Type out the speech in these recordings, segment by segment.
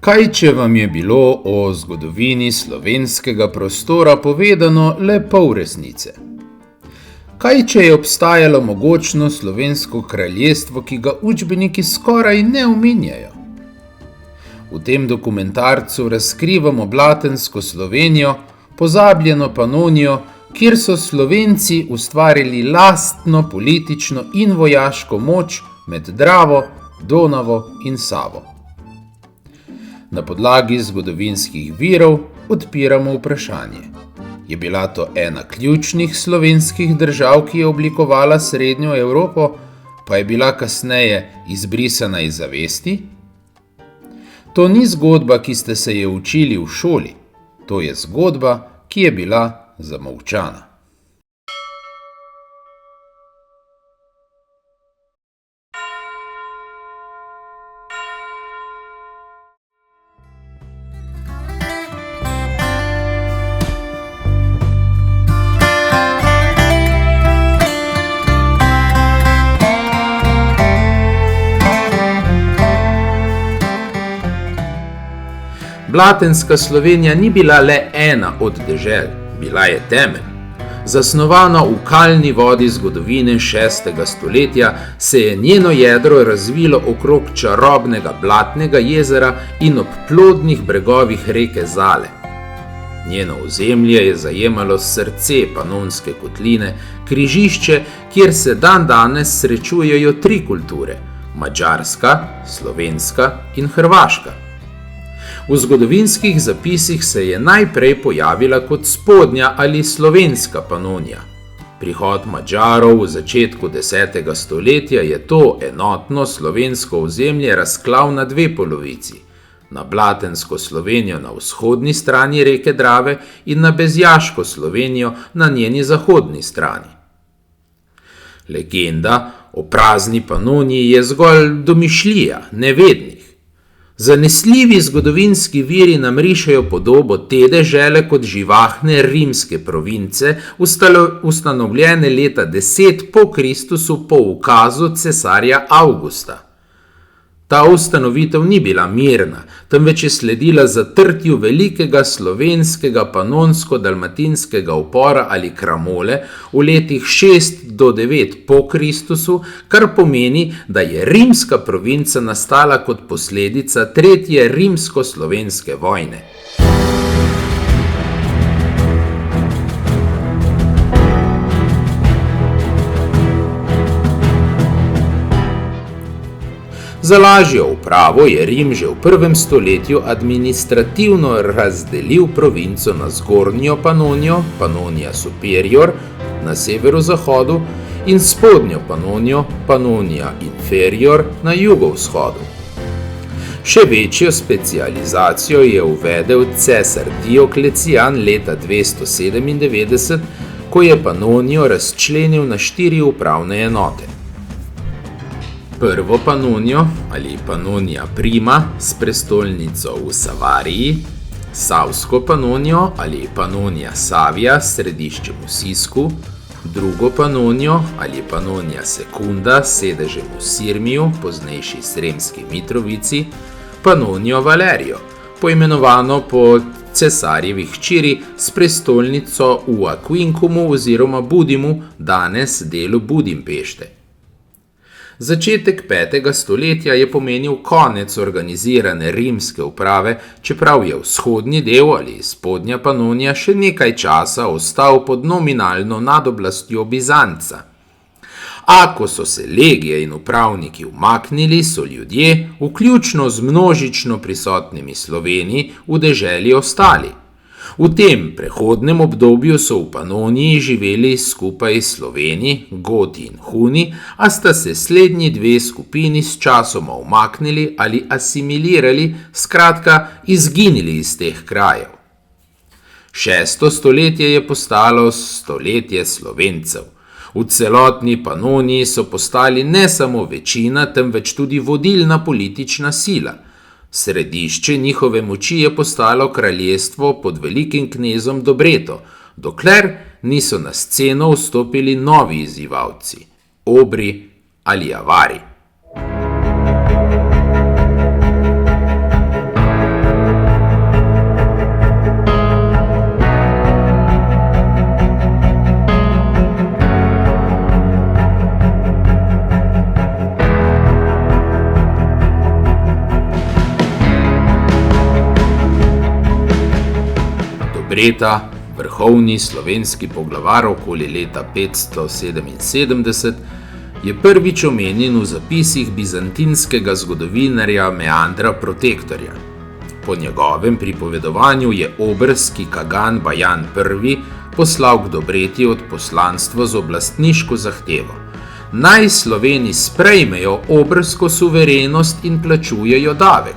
Kaj, če vam je bilo o zgodovini slovenskega prostora povedano le pol resnice? Kaj, če je obstajalo mogočno slovensko kraljestvo, ki ga učbeniki skoraj ne omenjajo? V tem dokumentarcu razkrivamo Blatensko Slovenijo, pozabljeno Panonijo, kjer so Slovenci ustvarili lastno politično in vojaško moč med Dravo, Donavo in Savo. Na podlagi zgodovinskih virov odpiramo vprašanje. Je bila to ena ključnih slovenskih držav, ki je oblikovala Srednjo Evropo, pa je bila kasneje izbrisana iz zavesti? To ni zgodba, ki ste se je učili v šoli. To je zgodba, ki je bila zamolčana. Blatenska Slovenija ni bila le ena od dežel, bila je temelj. Zasnovana v kalni vodi zgodovine 6. stoletja, se je njeno jedro razvilo okrog čarobnega Blatnega jezera in ob plodnih bregovih reke Zale. Njeno ozemlje je zajemalo srce Panonske kotline, križišče, kjer se dandanes srečujejo tri kulture: madžarska, slovenska in hrvaška. V zgodovinskih zapisih se je najprej pojavila kot spodnja ali slovenska Panonija. Prihod Madžarov v začetku 10. stoletja je to enotno slovensko ozemlje razklal na dve polovici: na Blatensko Slovenijo na vzhodni strani reke Drave in na Bezjaško Slovenijo na njeni zahodni strani. Legenda o prazni Panoniji je zgolj domišljija nevednih. Zanesljivi zgodovinski viri nam rišejo podobo te dežele kot živahne rimske province, ustanovljene leta 10 po Kristusu po ukazu cesarja Avgusta. Ta ustanovitev ni bila mirna, temveč je sledila zatrtju velikega slovenskega panonsko-dalmatinskega upora ali kramole v letih 6 do 9 po Kristusu, kar pomeni, da je rimska provinca nastala kot posledica tretje rimsko-slovenske vojne. Za lažjo upravo je Rim že v 1. stoletju administrativno razdelil provinco na zgornjo Panonijo, Panonija Superior, na severozahodu, in spodnjo Panonijo, Panonija Inferior, na jugovzhodu. Še večjo specializacijo je uvedel cesar Dioklecijan leta 297, ko je Panonijo razčlenil na 4 upravne enote. Prvo Panonijo ali Panonija Prima s prestolnico v Savariji, Savsko Panonijo ali Panonija Savija s središčem v Sisku, drugo Panonijo ali Panonija Sekunda s sedežem v Sirmiju, poznejši Sremski Mitrovici, Panonijo Valerijo, poimenovano po cesarjevi hčeri s prestolnico v Aquincum oziroma Budimu, danes delu Budimpešte. Začetek 5. stoletja je pomenil konec organizirane rimske uprave, čeprav je vzhodni del ali spodnja Panonija še nekaj časa ostal pod nominalno nadoblastjo Bizanca. A ko so se legije in upravniki umaknili, so ljudje, vključno z množično prisotnimi Sloveniji, v deželi ostali. V tem prehodnem obdobju so v Panoniji živeli skupaj Sloveni, Goti in Huni, a sta se slednji dve skupini s časoma umaknili ali asimilirali, skratka izginili iz teh krajev. 6. stoletje je postalo stoletje Slovencev. V celotni Panoniji so postali ne samo večina, temveč tudi vodilna politična sila. Središče njihove moči je postalo kraljestvo pod velikim knezom Dobreto, dokler niso na sceno vstopili novi izzivalci, Obri ali Avari. Dobreta, vrhovni slovenski poglavar okoli leta 577, je prvič omenjen v zapisih bizantinskega zgodovinarja Meandra Protektorja. Po njegovem pripovedovanju je obrski Kagan Bajan I poslal k Dobreti odposlanstvo z oblastniško zahtevo. Naj Sloveni sprejmejo obrsko suverenost in plačujejo davek.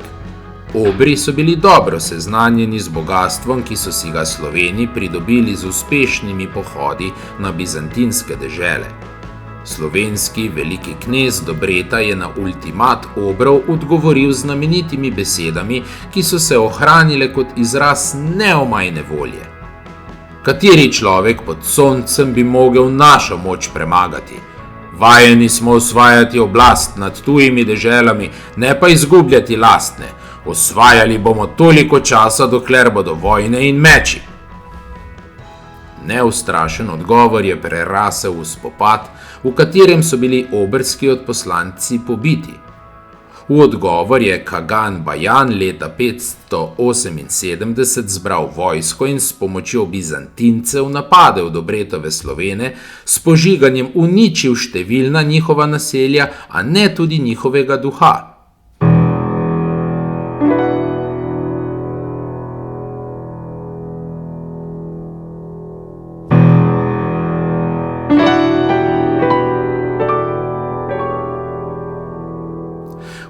Obri so bili dobro seznanjeni z bogatstvom, ki so si ga Sloveni pridobili z uspešnimi pohodi na bizantinske dežele. Slovenski veliki knez Dobreta je na ultimat Obrov odgovoril z znamenitimi besedami, ki so se ohranile kot izraz neomajne volje. Kateri človek pod soncem bi mogel našo moč premagati? Vajeni smo osvajati oblast nad tujimi deželami, ne pa izgubljati lastne. Osvajali bomo toliko časa, dokler bodo vojne in meči. Neustrašen odgovor je prerasel v spopad, v katerem so bili obrski odposlanci pobiti. V odgovor je Kagan Bajan leta 578 zbral vojsko in s pomočjo Bizantincev napadel Dobretove Slovene, s požiganjem uničil številna njihova naselja, a ne tudi njihovega duha.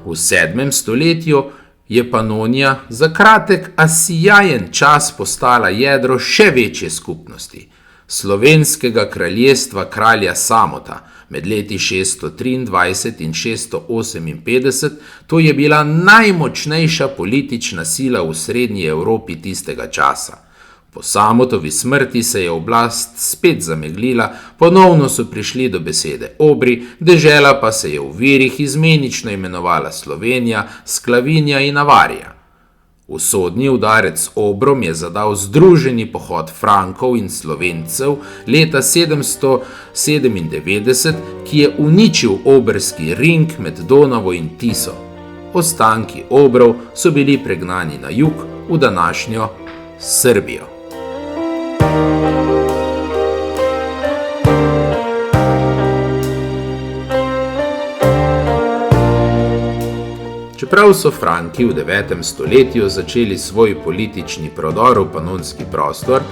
V 7. stoletju je Panonija za kratek, a sijajen čas postala jedro še večje skupnosti, slovenskega kraljestva kralja Samota. Med leti 623 in 658 to je bila najmočnejša politična sila v srednji Evropi tistega časa. Po Samotovi smrti se je oblast spet zameglila, ponovno so prišli do besede Obri, dežela pa se je v virih izmenično imenovala Slovenija, Sklavinja in Avarija. Usodni udarec Obrom je zadal združeni pohod Frankov in Slovencev leta 797, ki je uničil obrski ring med Donavo in Tiso. Ostanki Obrov so bili pregnani na jug v današnjo Srbijo. Čeprav so Franki v 9. stoletju začeli svoj politični prodor v panonski prostor,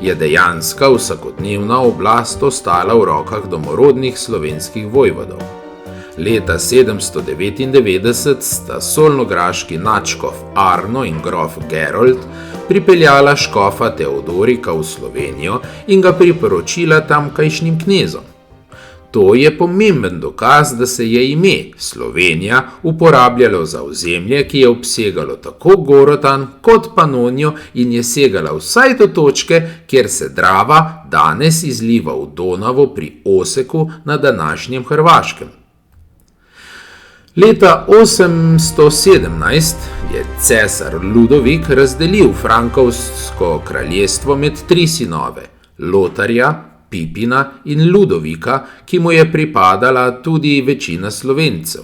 je dejanska vsakodnevna oblast ostala v rokah domorodnih slovenskih vojvodov. Leta 799 sta solnograški nadškof Arno in grof Gerold pripeljala škofa Teodorika v Slovenijo in ga priporočila tamkajšnjim knezom. To je pomemben dokaz, da se je ime Slovenija uporabljalo za ozemlje, ki je obsegalo tako Gorotan kot Panonijo in je segala vsaj do točke, kjer se Drava danes izliva v Donavo pri Oseku na današnjem Hrvaškem. Leta 817 je cesar Ludovik razdelil frankovsko kraljestvo med 3 sinove, Lotarja, Pipina in Ludovika, ki mu je pripadala tudi večina Slovencev.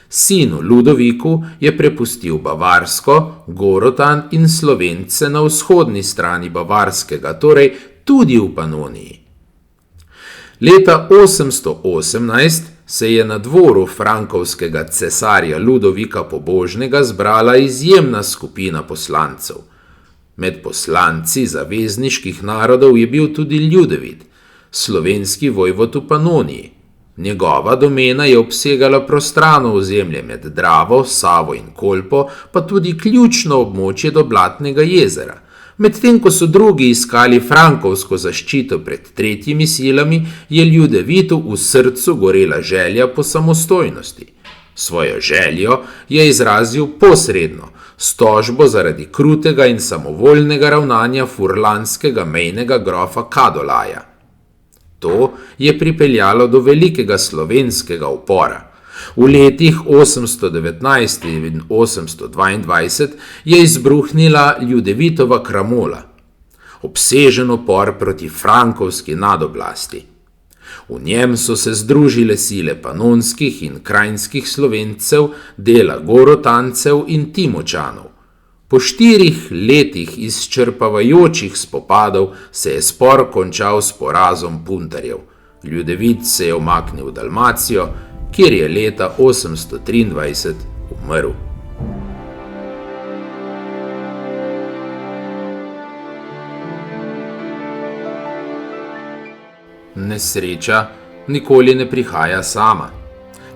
Sinu Ludoviku je prepustil Bavarsko, Gorotan in Slovence na vzhodni strani Bavarskega, torej tudi v Panoniji. Leta 818 se je na dvoru frankovskega cesarja Ludovika Pobožnega zbrala izjemna skupina poslancev. Med poslanci zavezniških narodov je bil tudi Ljudevit, slovenski vojvod v Panoniji. Njegova domena je obsegala prostrano ozemlje med Dravo, Savo in Kolpo, pa tudi ključno območje do Blatnega jezera. Medtem ko so drugi iskali frankovsko zaščito pred tretjimi silami, je Ljudevitu v srcu gorela želja po samostojnosti. Svojo željo je izrazil posredno, s tožbo zaradi krutega in samovoljnega ravnanja furlanskega mejnega grofa Kadolaja. To je pripeljalo do velikega slovenskega upora. V letih 819 in 822 je izbruhnila Ljudevitova kramola, obsežen upor proti frankovski nadoblasti. V njem so se združile sile panonskih in krajinskih Slovencev, dela Gorotancev in Timočanov. Po 4 letih izčrpavajočih spopadov se je spor končal s porazom puntarjev. Ljudevit se je umaknil v Dalmacijo, kjer je leta 823 umrl. Nesreča nikoli ne prihaja sama.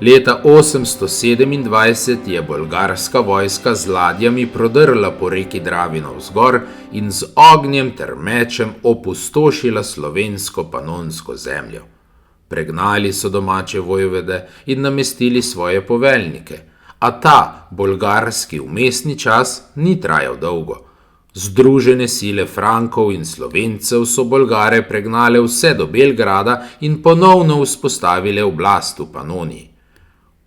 Leta 827 je bolgarska vojska z ladjami prodrla po reki Dravi navzgor in z ognjem ter mečem opustošila slovensko-panonsko zemljo. Pregnali so domače vojvode in namestili svoje poveljnike, a ta bolgarski vmesni čas ni trajal dolgo. Združene sile Frankov in Slovencev so Bolgare pregnale vse do Belgrada in ponovno vzpostavile oblast v Panoniji.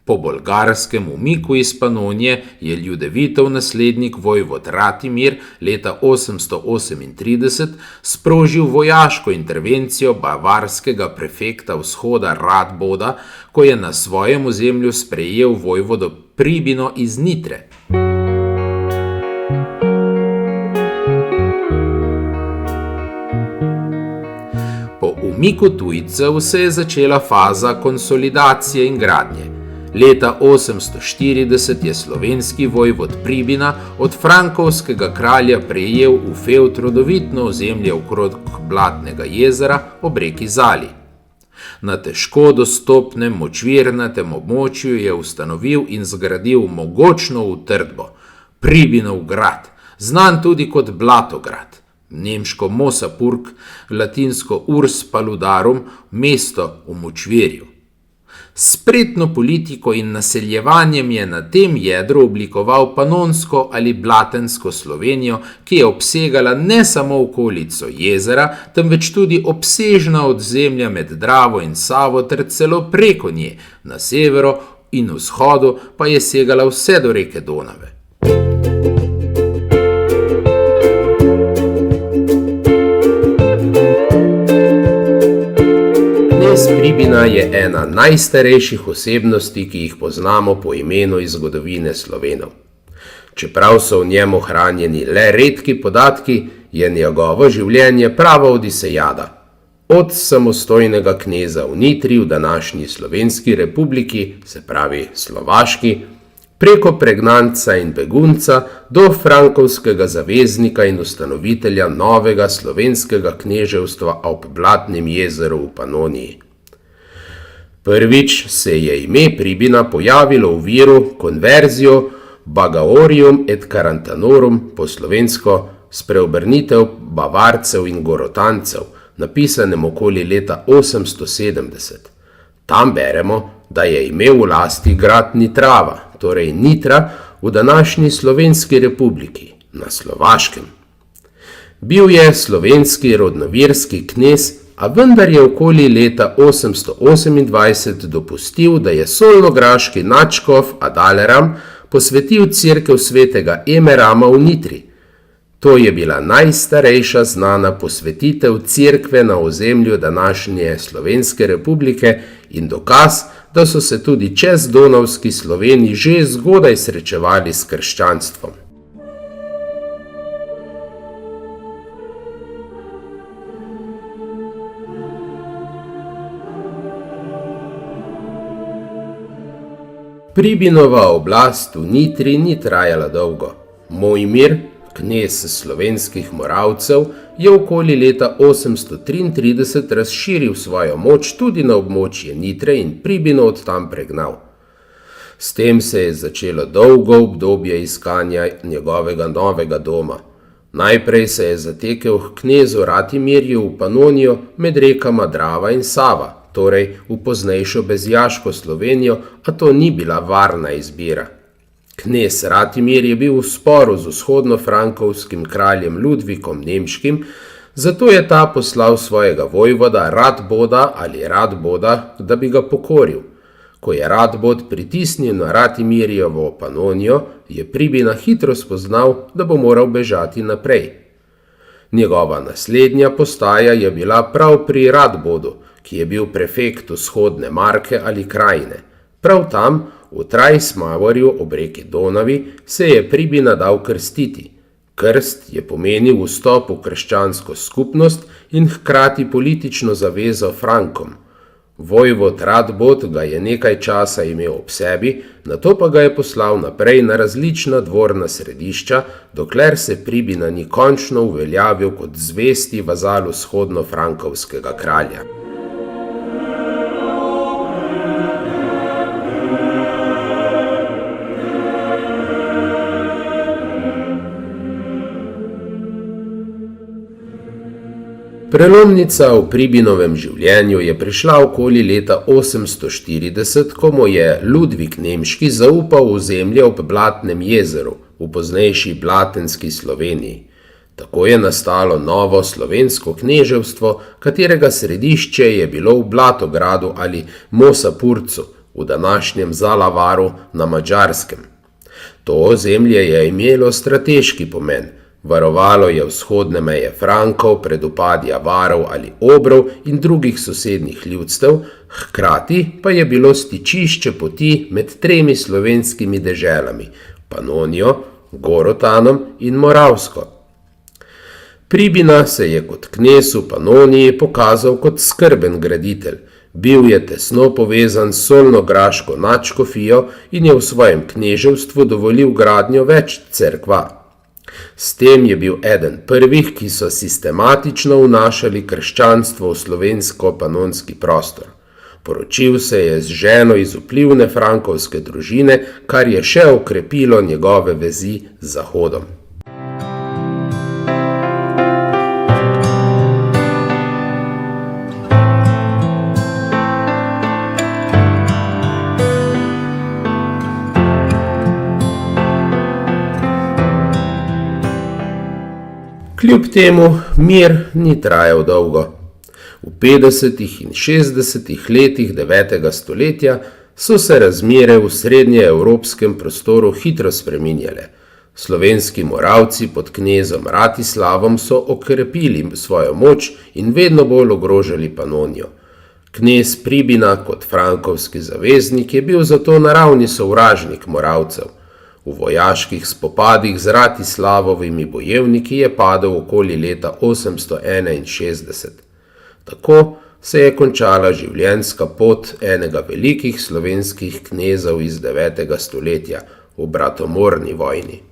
Po bolgarskem umiku iz Panonije je Ljudevitov naslednik vojvod Ratimir leta 838 sprožil vojaško intervencijo bavarskega prefekta vzhoda Radboda, ko je na svojem ozemlju sprejel vojvodo Pribino iz Nitre. Po umiku tujcev se je začela faza konsolidacije in gradnje. Leta 840 je slovenski vojvod Pribina od frankovskega kralja prejel v fevd rodovitno ozemlje okrog Blatnega jezera ob reki Zali. Na težko dostopnem močvirnatem območju je ustanovil in zgradil mogočno utrdbo, Pribinov grad, znan tudi kot Blatograd, nemško Mosapurg, latinsko Urs Paludarum, mesto v močvirju. Spretno politiko in naseljevanjem je na tem jedru oblikoval panonsko ali blatensko Slovenijo, ki je obsegala ne samo okolico jezera, temveč tudi obsežna odzemlja med Dravo in Savo ter celo preko nje, na severu in vzhodu pa je segala vse do reke Donave. Pribina je ena najstarejših osebnosti, ki jih poznamo po imenu iz zgodovine Slovenov. Čeprav so v njem ohranjeni le redki podatki, je njegovo življenje prava odisejada. Od samostojnega kneza v Nitri v današnji Slovenski republiki, se pravi Slovaški, preko pregnanca in begunca do frankovskega zaveznika in ustanovitelja novega slovenskega kneževstva ob Blatnem jezeru v Panoniji. Prvič se je ime Pribina pojavilo v viru Conversio Bagaorium et Carantanorum, po slovensko spreobrnitev Bavarcev in Gorotancev, napisanem okoli leta 870. Tam beremo, da je imel v lasti grad Nitrava, torej Nitra v današnji Slovenski republiki, na Slovaškem. Bil je slovenski rodnovirski knez, a vendar je okoli leta 828 dopustil, da je solnograški nadškof Adaleram posvetil cerkev svetega Emerama v Nitri. To je bila najstarejša znana posvetitev cerkve na ozemlju današnje Slovenske republike in dokaz, da so se tudi čez Donavski Sloveni že zgodaj srečevali s krščanstvom. Pribinova oblast v Nitri ni trajala dolgo. Mojmir, knez slovenskih Moravcev, je okoli leta 833 razširil svojo moč tudi na območje Nitre in Pribino od tam pregnal. S tem se je začelo dolgo obdobje iskanja njegovega novega doma. Najprej se je zatekel k knezu Ratimirju v Panonijo med rekama Drava in Sava, torej v poznejšo bezjaško Slovenijo, a to ni bila varna izbira. Knez Ratimir je bil v sporu z vzhodno-frankovskim kraljem Ludvikom Nemškim, zato je ta poslal svojega vojvoda Radboda ali Radboda, da bi ga pokoril. Ko je Radbod pritisnil na Ratimirjevo Panonijo, je Pribina hitro spoznal, da bo moral bežati naprej. Njegova naslednja postaja je bila prav pri Radbodu, ki je bil prefekt vzhodne Marke ali krajine. Prav tam, v Trajsmavorju ob reki Donavi, se je Pribina dal krstiti. Krst je pomenil vstop v krščansko skupnost in hkrati politično zavezo Frankom. Vojvod Radbot ga je nekaj časa imel ob sebi, nato pa ga je poslal naprej na različna dvorna središča, dokler se Pribina ni končno uveljavil kot zvesti vazal vzhodno-frankovskega kralja. Prelomnica v Pribinovem življenju je prišla okoli leta 840, ko mu je Ludvik Nemški zaupal ozemlje ob Blatnem jezeru, v poznejši Blatenski Sloveniji. Tako je nastalo novo slovensko kneževstvo, katerega središče je bilo v Blatogradu ali Mosapurcu, v današnjem Zalavaru na Madžarskem. To ozemlje je imelo strateški pomen. Varovalo je vzhodne meje Frankov pred vpadi Avarov ali Obrov in drugih sosednjih ljudstev, hkrati pa je bilo stičišče poti med tremi slovenskimi deželami, Panonijo, Gorotanom in Moravsko. Pribina se je kot knez v Panoniji pokazal kot skrben graditelj. Bil je tesno povezan s solnograško nadškofijo in je v svojem kneževstvu dovolil gradnjo več cerkva. S tem je bil eden prvih, ki so sistematično vnašali krščanstvo v slovensko-panonski prostor. Poročil se je z ženo iz vplivne frankovske družine, kar je še okrepilo njegove vezi z Zahodom. Kljub temu mir ni trajal dolgo. V 50. in 60. letih 9. stoletja so se razmere v srednjeevropskem prostoru hitro spreminjale. Slovenski moravci pod knezom Ratislavom so okrepili svojo moč in vedno bolj ogrožali Panonijo. Knez Pribina kot frankovski zaveznik je bil zato naravni sovražnik Moravcev. V vojaških spopadih z Ratislavovimi bojevniki je padel okoli leta 861. Tako se je končala življenjska pot enega velikih slovenskih knezov iz 9. stoletja v bratomorni vojni.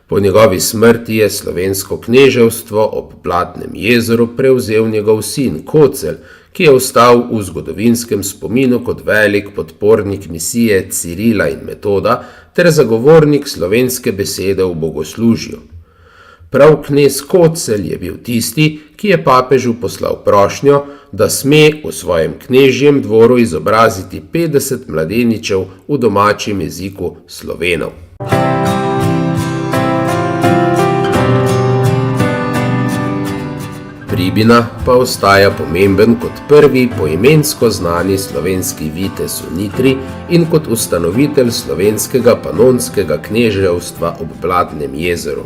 Po njegovi smrti je slovensko kneževstvo ob Blatnem jezeru prevzel njegov sin Kocelj, ki je ostal v zgodovinskem spominu kot velik podpornik misije Cirila in Metoda ter zagovornik slovenske besede v bogoslužju. Prav knez Kocelj je bil tisti, ki je papežu poslal prošnjo, da sme v svojem knežjem dvoru izobraziti 50 mladeničev v domačem jeziku Slovenov. Pribina pa ostaja pomemben kot prvi poimensko znani slovenski vitez v Nitri in kot ustanovitelj slovenskega panonskega kneževstva ob Blatnem jezeru.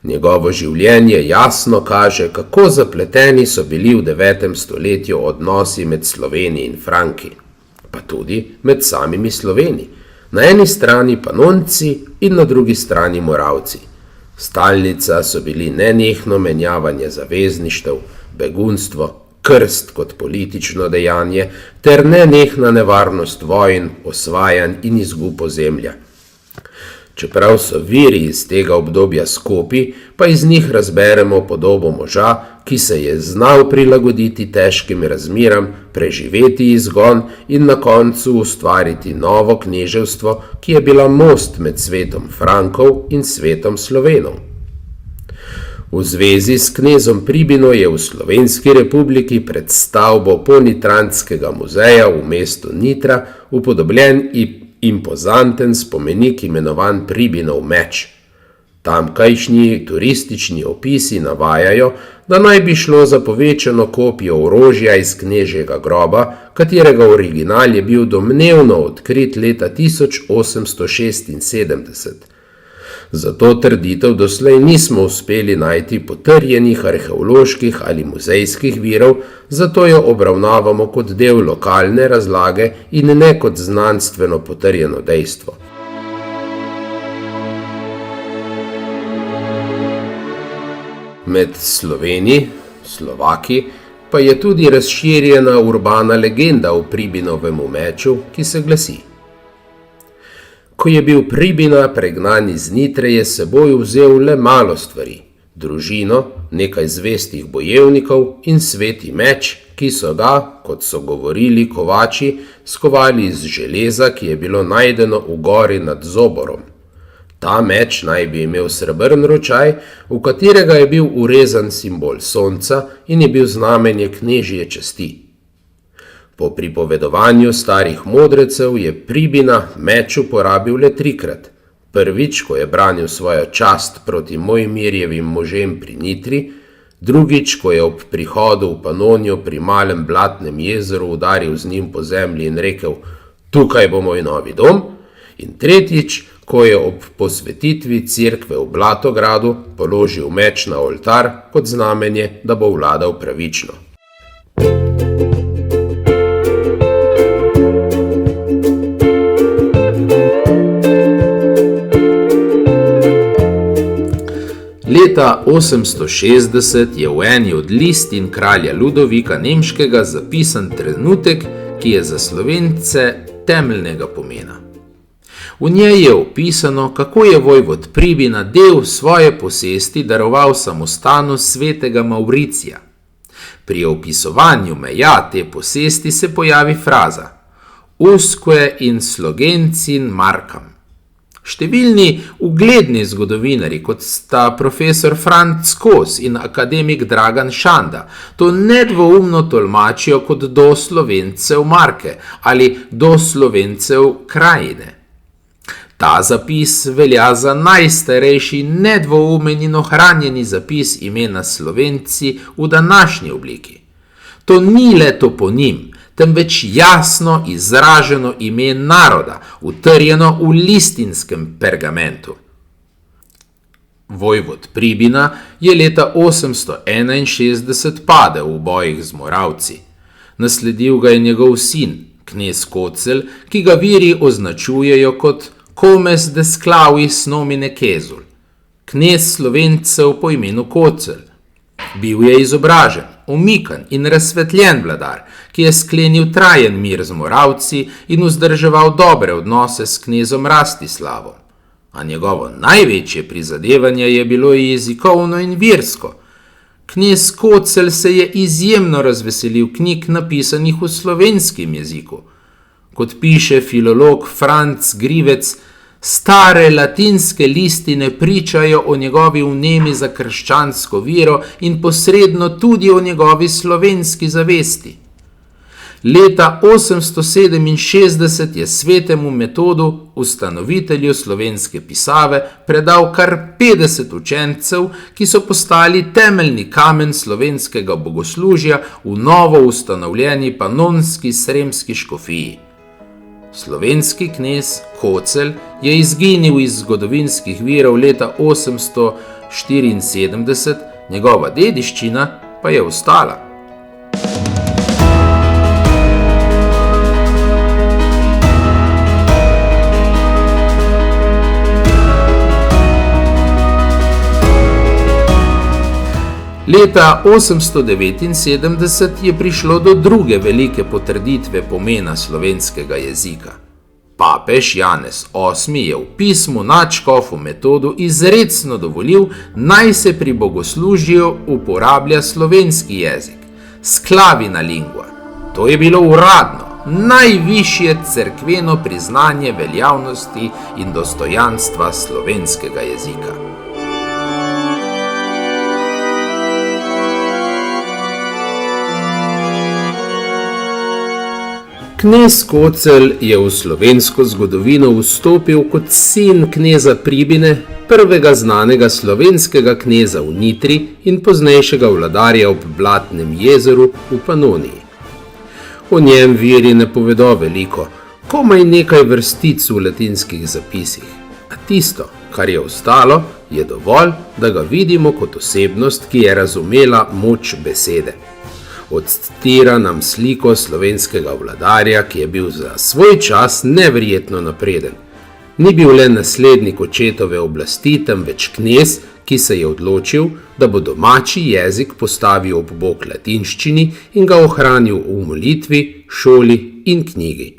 Njegovo življenje jasno kaže, kako zapleteni so bili v 9. stoletju odnosi med Sloveni in Franki, pa tudi med samimi Sloveni, na eni strani Panonci in na drugi strani Moravci. Stalnica so bili nenehno menjavanje zavezništev, begunstvo, krst kot politično dejanje ter nenehna nevarnost vojn, osvajanj in izgub ozemlja. Čeprav so viri iz tega obdobja skopi, pa iz njih razberemo podobo moža, ki se je znal prilagoditi težkim razmeram, preživeti izgon in na koncu ustvariti novo kneževstvo, ki je bila most med svetom Frankov in svetom Slovenov. V zvezi s knezom Pribino je v Slovenski republiki pred stavbo Ponitranskega muzeja v mestu Nitra upodobljen impozanten spomenik imenovan Pribinov meč. Tamkajšnji turistični opisi navajajo, da naj bi šlo za povečano kopijo orožja iz knežjega groba, katerega original je bil domnevno odkrit leta 1876. Za to trditev doslej nismo uspeli najti potrjenih arheoloških ali muzejskih virov, zato jo obravnavamo kot del lokalne razlage in ne kot znanstveno potrjeno dejstvo. Med Sloveni, Slovaki, pa je tudi razširjena urbana legenda o Pribinovem meču, ki se glasi: ko je bil Pribina pregnan iz Nitre, je s seboj vzel le malo stvari, družino, nekaj zvestih bojevnikov in sveti meč, ki so ga, kot so govorili kovači, skovali iz železa, ki je bilo najdeno v gori nad Zoborom. Ta meč naj bi imel srebrn ročaj, v katerega je bil urezan simbol sonca in je bil znamenje knežje časti. Po pripovedovanju starih modrecev je Pribina meč uporabil le 3-krat. Prvič, ko je branil svojo čast proti Mojmirjevim možem pri Nitri, drugič, ko je ob prihodu v Panonijo pri malem blatnem jezeru udaril z njim po zemlji in rekel: tukaj bo moj novi dom, in tretjič, ko je ob posvetitvi cerkve v Blatogradu položil meč na oltar kot znamenje, da bo vladal pravično. Leta 860 je v eni od listin kralja Ludovika Nemškega zapisan trenutek, ki je za Slovence temeljnega pomena. V njej je opisano, kako je vojvod Pribina del svoje posesti daroval samostanu svetega Mauricija. Pri opisovanju meja te posesti se pojavi fraza usque in Slogencin markam. Številni ugledni zgodovinari, kot sta profesor Franc Kos in akademik Dragan Šanda, to nedvoumno tolmačijo kot do Slovencev marke ali do Slovencev krajine. Ta zapis velja za najstarejši nedvoumen in ohranjeni zapis imena Slovenci v današnji obliki. To ni le toponim, temveč jasno izraženo ime naroda, utrjeno v listinskem pergamentu. Vojvod Pribina je leta 861 padel v bojih z Moravci. Nasledil ga je njegov sin, knez Kocelj, ki ga viri označujejo kot Comes de Sclavis nomine Kezul, knez Slovencev po imenu Kocelj. Bil je izobražen, umikan in razsvetljen vladar, ki je sklenil trajen mir z Moravci in vzdrževal dobre odnose s knezom Rastislavom. A njegovo največje prizadevanje je bilo jezikovno in versko. Knez Kocelj se je izjemno razveselil knjig napisanih v slovenskem jeziku. Kot piše filolog Franc Grivec, stare latinske listine pričajo o njegovi vnemi za krščansko vero in posredno tudi o njegovi slovenski zavesti. Leta 867 je svetemu Metodu, ustanovitelju slovenske pisave, predal kar 50 učencev, ki so postali temeljni kamen slovenskega bogoslužja v novo ustanovljeni panonski sremski škofiji. Slovenski knez Kocelj je izginil iz zgodovinskih virov leta 874, njegova dediščina pa je ostala. Leta 879 je prišlo do druge velike potrditve pomena slovenskega jezika. Papež Janez VIII je v pismu nadškofu Metodu izrecno dovolil, naj se pri bogoslužju uporablja slovenski jezik, sklavina lingua. To je bilo uradno, najvišje cerkveno priznanje veljavnosti in dostojanstva slovenskega jezika. Knez Kocelj je v slovensko zgodovino vstopil kot sin kneza Pribine, prvega znanega slovenskega kneza v Nitri in poznejšega vladarja ob Blatnem jezeru v Panoniji. O njem viri ne povedo veliko, komaj nekaj vrstic v latinskih zapisih, a tisto, kar je ostalo, je dovolj, da ga vidimo kot osebnost, ki je razumela moč besede. Odstira nam sliko slovenskega vladarja, ki je bil za svoj čas neverjetno napreden. Ni bil le naslednik očetove oblasti, temveč knez, ki se je odločil, da bo domači jezik postavil ob bok latinščini in ga ohranil v molitvi, šoli in knjigi.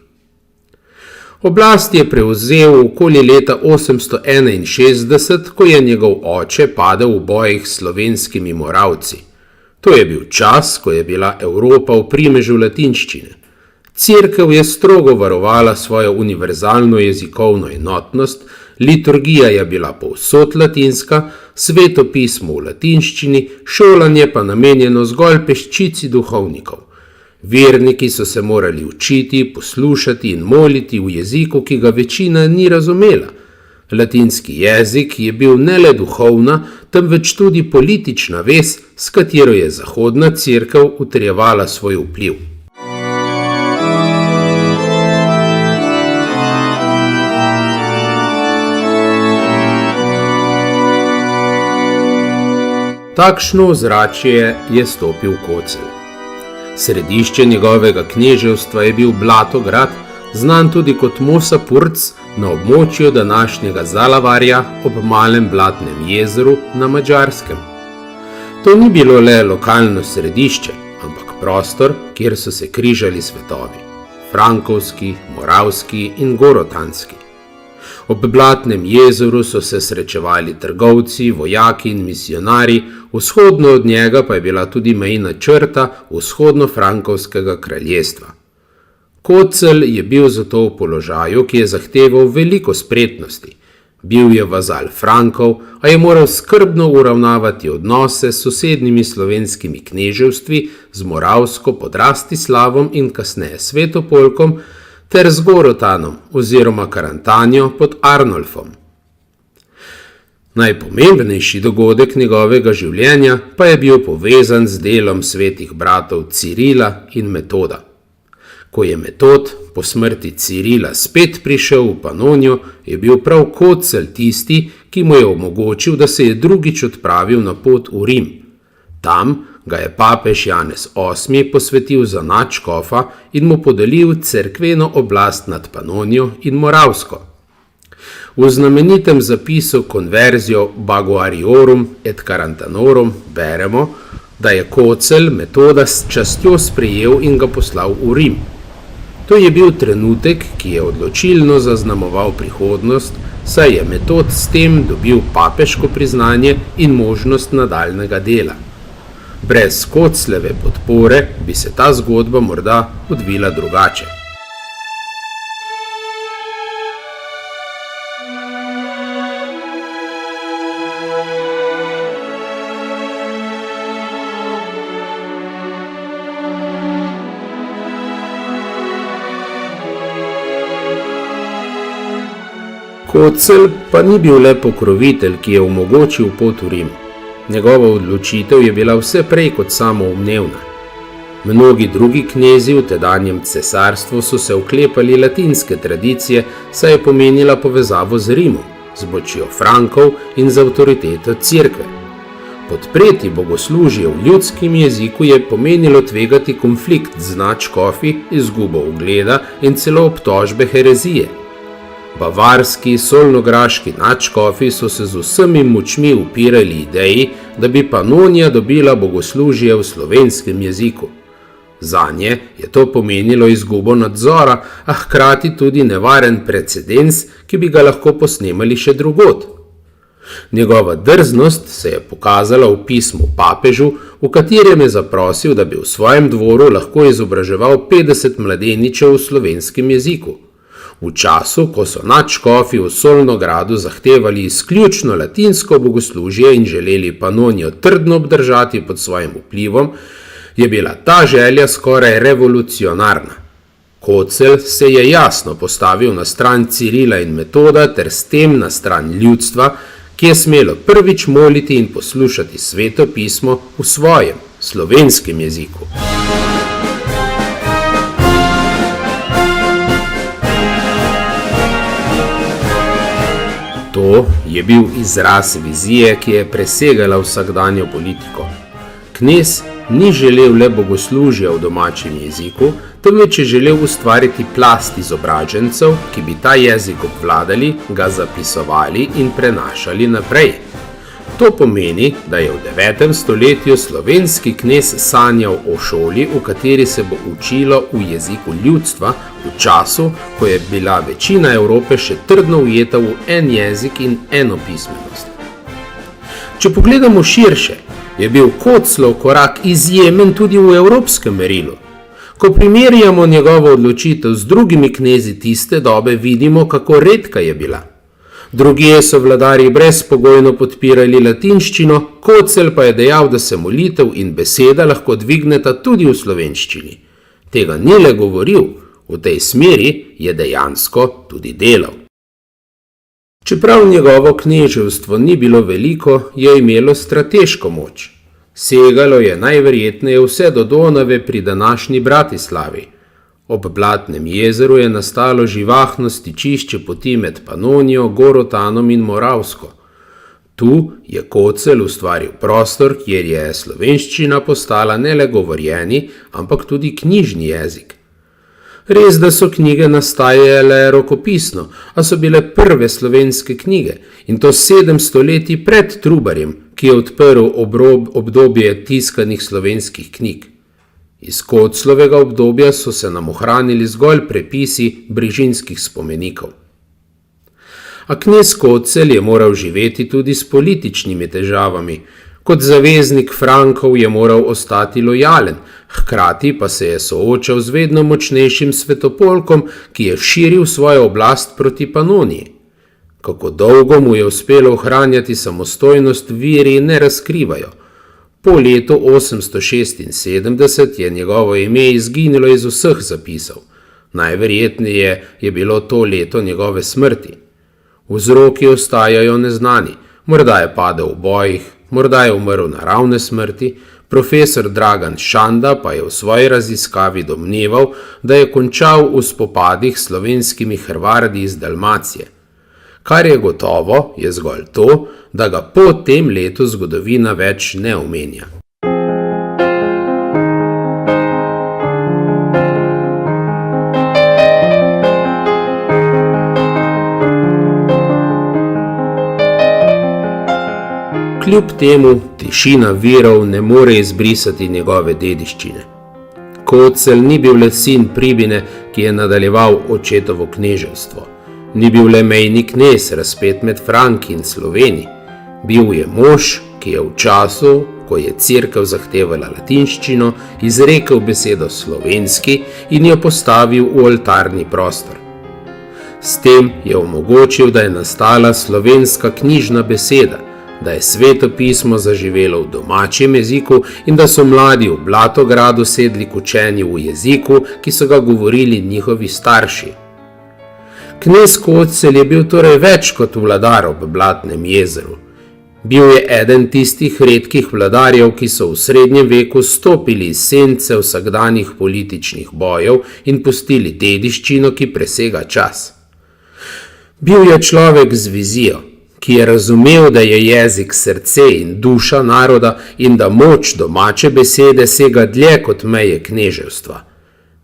Oblast je prevzel okoli leta 861, ko je njegov oče padel v bojih s slovenskimi moravci. To je bil čas, ko je bila Evropa v primežu latinščine. Cerkev je strogo varovala svojo univerzalno jezikovno enotnost, liturgija je bila povsod latinska, svetopismo v latinščini, šolanje pa namenjeno zgolj peščici duhovnikov. Verniki so se morali učiti, poslušati in moliti v jeziku, ki ga večina ni razumela. Latinski jezik je bil ne le duhovna, temveč tudi politična vez, s katero je zahodna cerkev utrjevala svoj vpliv. Takšno ozračje je stopil Kocelj. Središče njegovega kneževstva je bil Blatograd, znan tudi kot Mosapurc, na območju današnjega Zalavarja ob malem Blatnem jezeru na Madžarskem. To ni bilo le lokalno središče, ampak prostor, kjer so se križali svetovi, frankovski, moravski in gorotanski. Ob Blatnem jezeru so se srečevali trgovci, vojaki in misionari, vzhodno od njega pa je bila tudi mejna črta vzhodno-frankovskega kraljestva. Kocelj je bil zato v položaju, ki je zahteval veliko spretnosti. Bil je vazal Frankov, a je moral skrbno uravnavati odnose s sosednjimi slovenskimi kneževstvi, z Moravsko pod Rastislavom in kasneje Svetopolkom, ter z Gorotanom oziroma Karantanjo pod Arnolfom. Najpomembnejši dogodek njegovega življenja pa je bil povezan z delom svetih bratov Cirila in Metoda. Ko je Metod po smrti Cirila spet prišel v Panonijo, je bil prav Kocelj tisti, ki mu je omogočil, da se je drugič odpravil na pot v Rim. Tam ga je papež Janez VIII posvetil za nadškofa in mu podelil cerkveno oblast nad Panonijo in Moravsko. V znamenitem zapisu Conversio Bagoariorum et Carantanorum beremo, da je Kocelj Metoda s častjo sprejel in ga poslal v Rim. To je bil trenutek, ki je odločilno zaznamoval prihodnost, saj je Metod s tem dobil papeško priznanje in možnost nadaljnega dela. Brez Kocljeve podpore bi se ta zgodba morda odvila drugače. Kocelj pa ni bil le pokrovitelj, ki je omogočil pot v Rim. Njegova odločitev je bila vse prej kot samoumevna. Mnogi drugi knezi v tedanjem cesarstvu so se oklepali latinske tradicije, saj je pomenila povezavo z Rimom, z močjo Frankov in z avtoriteto cerkve. Podpreti bogoslužje v ljudskem jeziku je pomenilo tvegati konflikt z nadškofi, izgubo ugleda in celo obtožbe herezije. Bavarski, solnograški nadškofi so se z vsemi močmi upirali ideji, da bi Panonija dobila bogoslužje v slovenskem jeziku. Zanje je to pomenilo izgubo nadzora, a hkrati tudi nevaren precedens, ki bi ga lahko posnemali še drugod. Njegova drznost se je pokazala v pismu papežu, v katerem je zaprosil, da bi v svojem dvoru lahko izobraževal 50 mladeničev v slovenskem jeziku. V času, ko so nadškofi v Solnogradu zahtevali izključno latinsko bogoslužje in želeli Panonijo trdno obdržati pod svojim vplivom, je bila ta želja skoraj revolucionarna. Kocelj se je jasno postavil na stran Cirila in Metoda ter s tem na stran ljudstva, ki je smelo prvič moliti in poslušati sveto pismo v svojem, slovenskem jeziku. To je bil izraz vizije, ki je presegala vsakdanjo politiko. Knez ni želel le bogoslužja v domačem jeziku, temveč je želel ustvariti plast izobražencev, ki bi ta jezik obvladali, ga zapisovali in prenašali naprej. To pomeni, da je v 9. stoletju slovenski knez sanjal o šoli, v kateri se bo učilo v jeziku ljudstva, v času, ko je bila večina Evrope še trdno ujeta v en jezik in eno pismenost. Če pogledamo širše, je bil Koclov korak izjemen tudi v evropskem merilu. Ko primerjamo njegovo odločitev z drugimi knezi tiste dobe, vidimo, kako redka je bila. Drugje so vladarji brezpogojno podpirali latinščino, Kocelj pa je dejal, da se molitev in beseda lahko dvigneta tudi v slovenščini. Tega ni le govoril, v tej smeri je dejansko tudi delal. Čeprav njegovo kneževstvo ni bilo veliko, je imelo strateško moč. Segalo je najverjetneje vse do Donave pri današnji Bratislavi. Ob Blatnem jezeru je nastalo živahno stičišče poti med Panonijo, Gorotanom in Moravsko. Tu je Kocelj ustvaril prostor, kjer je slovenščina postala ne le govorjeni, ampak tudi knjižni jezik. Res, da so knjige nastajale rokopisno, a so bile prve slovenske knjige, in to 7 stoletij pred Trubarjem, ki je odprl obdobje tiskanih slovenskih knjig. Iz Koclovega obdobja so se nam ohranili zgolj prepisi brižinskih spomenikov. A knez Kocelj je moral živeti tudi s političnimi težavami. Kot zaveznik Frankov je moral ostati lojalen, hkrati pa se je soočal z vedno močnejšim Svetopolkom, ki je širil svojo oblast proti Panoniji. Kako dolgo mu je uspelo ohranjati samostojnost, viri ne razkrivajo. Po letu 876 je njegovo ime izginilo iz vseh zapisov. Najverjetneje je bilo to leto njegove smrti. Vzroki ostajajo neznani. Morda je padel v bojih, morda je umrl naravne smrti. Profesor Dragan Šanda pa je v svoji raziskavi domneval, da je končal v spopadih s slovenskimi Hrvardi iz Dalmacije. Kar je gotovo, je zgolj to, da ga po tem letu zgodovina več ne omenja. Kljub temu tišina virov ne more izbrisati njegove dediščine. Kocelj ni bil le sin Pribine, ki je nadaljeval očetovo kneževstvo. Ni bil le mejni knez, razpet med Franki in Sloveniji. Bil je mož, ki je v času, ko je cerkev zahtevala latinščino, izrekel besedo slovenski in jo postavil v oltarni prostor. S tem je omogočil, da je nastala slovenska knjižna beseda, da je Sveto pismo zaživelo v domačem jeziku in da so mladi v Blatogradu sedli k učenju v jeziku, ki so ga govorili njihovi starši. Knez Kocelj je bil torej več kot vladar ob Blatnem jezeru. Bil je eden tistih redkih vladarjev, ki so v srednjem veku stopili iz sence vsakdanjih političnih bojev in pustili dediščino, ki presega čas. Bil je človek z vizijo, ki je razumel, da je jezik srce in duša naroda in da moč domače besede sega dlje kot meje kneževstva.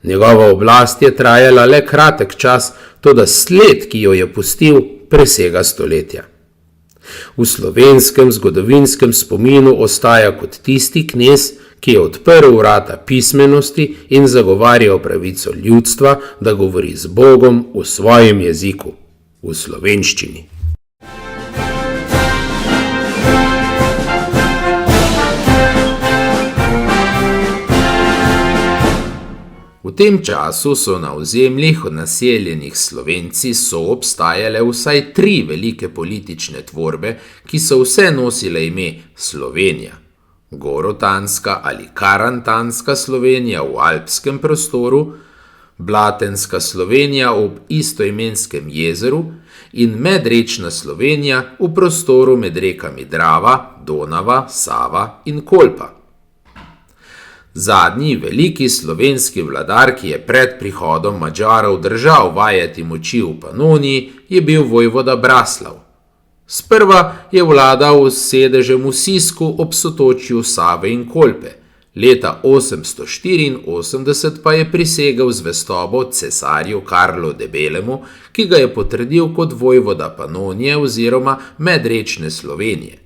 Njegova oblast je trajala le kratek čas, toda sled, ki jo je pustil, presega stoletja. V slovenskem zgodovinskem spominu ostaja kot tisti knez, ki je odprl vrata pismenosti in zagovarjal pravico ljudstva, da govori z Bogom v svojem jeziku, v slovenščini. V tem času so na ozemljih naseljenih Slovenci obstajale vsaj 3 velike politične tvorbe, ki so vse nosile ime Slovenija. Gorotanska ali Karantanska Slovenija v alpskem prostoru, Blatenska Slovenija ob istoimenskem jezeru in Medrečna Slovenija v prostoru med rekami Drava, Donava, Sava in Kolpa. Zadnji veliki slovenski vladar, ki je pred prihodom Madžarov držal vajeti moči v Panoniji, je bil vojvoda Braslav. Sprva je vladal s sedežem v Sisku ob sotočju Save in Kolpe, Leta 884 pa je prisegel zvestobo cesarju Karlu Debelemu, ki ga je potrdil kot vojvoda Panonije oziroma medrečne Slovenije.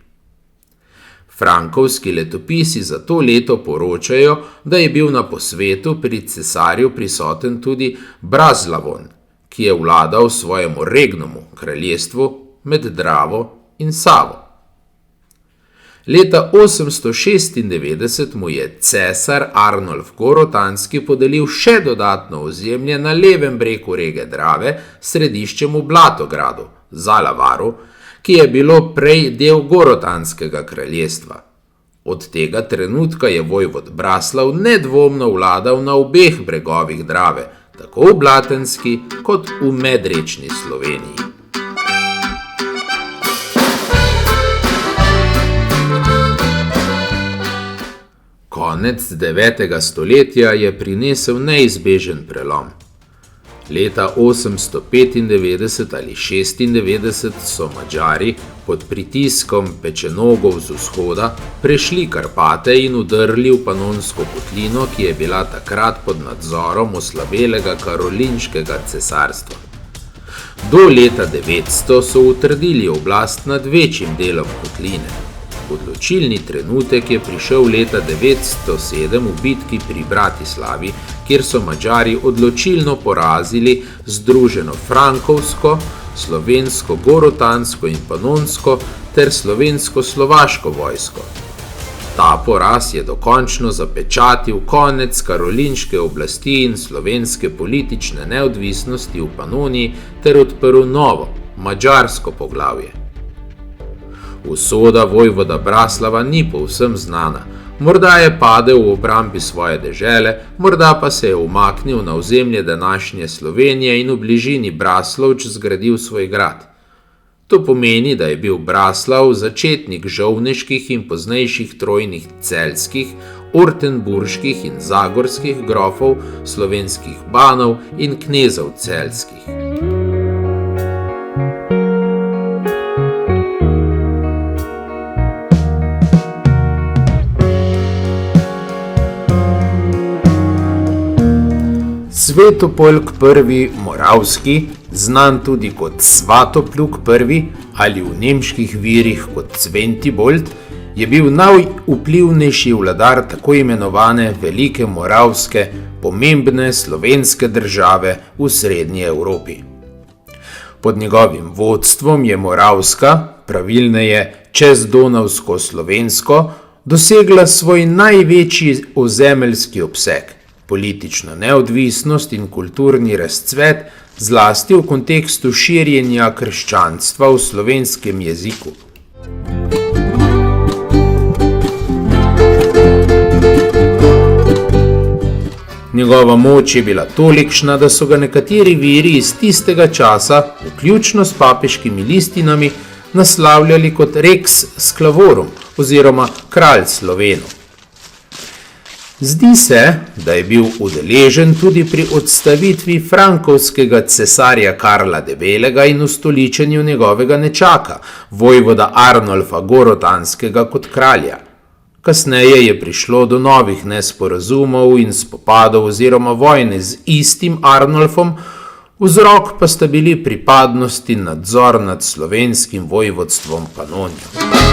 Frankovski letopisi za to leto poročajo, da je bil na posvetu pri cesarju prisoten tudi Brazlavon, ki je vladal svojemu regnomu kraljestvu med Dravo in Savo. Leta 896 mu je cesar Arnolf Gorotanski podelil še dodatno ozemlje na levem bregu reke Drave, središčem v Blatogradu, Zalavaru, ki je bilo prej del Gorotanskega kraljestva. Od tega trenutka je vojvod Braslav nedvomno vladal na obeh bregovih Drave, tako v Blatenski kot v medrečni Sloveniji. Konec 9. stoletja je prinesel neizbežen prelom. Leta 895 ali 96 so Madžari pod pritiskom pečenogov z vzhoda prešli Karpate in udrli v Panonsko kotlino, ki je bila takrat pod nadzorom oslabelega karolinškega cesarstva. Do leta 900 so utrdili oblast nad večjim delom kotline. Odločilni trenutek je prišel leta 907 v bitki pri Bratislavi, kjer so Madžari odločilno porazili združeno frankovsko, slovensko-gorotansko in panonsko ter slovensko-slovaško vojsko. Ta poraz je dokončno zapečatil konec karolinške oblasti in slovenske politične neodvisnosti v Panoniji ter odprl novo, madžarsko poglavje. Usoda vojvoda Braslava ni povsem znana, morda je padel v obrambi svoje dežele, morda pa se je umaknil na ozemlje današnje Slovenije in v bližini Braslovč zgradil svoj grad. To pomeni, da je bil Braslav začetnik žovneških in poznejših trojnih celjskih, ortenburških in zagorskih grofov, slovenskih banov in knezov celjskih. Svetopoljk I. Moravski, znan tudi kot Svatopluk I. ali v nemških virih kot Sventibold, je bil najvplivnejši vladar tako imenovane Velike Moravske, pomembne slovenske države v srednji Evropi. Pod njegovim vodstvom je Moravska, pravilneje čezdonavsko-slovensko, dosegla svoj največji ozemeljski obseg, politično neodvisnost in kulturni razcvet, zlasti v kontekstu širjenja krščanstva v slovenskem jeziku. Njegova moč je bila tolikšna, da so ga nekateri viri iz tistega časa, vključno s papeškimi listinami, naslavljali kot Rex Sclavorum oziroma kralj Slovenov. Zdi se, da je bil udeležen tudi pri odstavitvi frankovskega cesarja Karla Debelega in ustoličenju njegovega nečaka, vojvoda Arnolfa Gorotanskega kot kralja. Kasneje je prišlo do novih nesporazumov in spopadov oziroma vojne z istim Arnolfom, vzrok pa sta bili pripadnost in nadzor nad slovenskim vojvodstvom Panonijo.